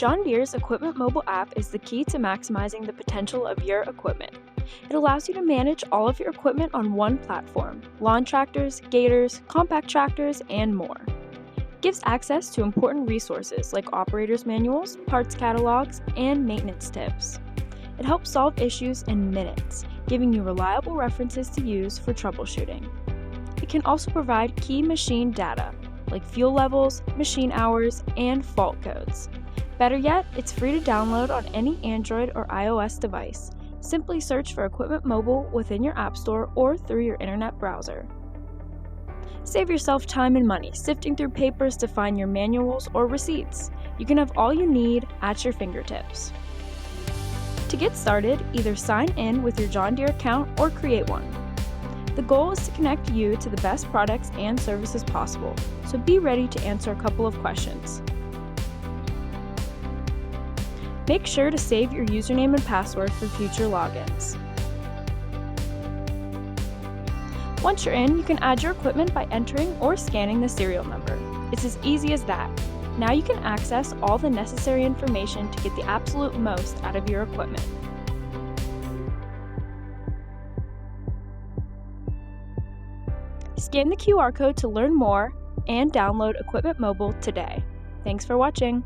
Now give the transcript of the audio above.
John Deere's Equipment Mobile app is the key to maximizing the potential of your equipment. It allows you to manage all of your equipment on one platform: lawn tractors, gators, compact tractors, and more. It gives access to important resources like operators' manuals, parts catalogs, and maintenance tips. It helps solve issues in minutes, giving you reliable references to use for troubleshooting. It can also provide key machine data like fuel levels, machine hours, and fault codes. Better yet, it's free to download on any Android or iOS device. Simply search for Equipment Mobile within your App Store or through your internet browser. Save yourself time and money sifting through papers to find your manuals or receipts. You can have all you need at your fingertips. To get started, either sign in with your John Deere account or create one. The goal is to connect you to the best products and services possible, so be ready to answer a couple of questions. Make sure to save your username and password for future logins. Once you're in, you can add your equipment by entering or scanning the serial number. It's as easy as that. Now you can access all the necessary information to get the absolute most out of your equipment. Scan the QR code to learn more and download Equipment Mobile today. Thanks for watching.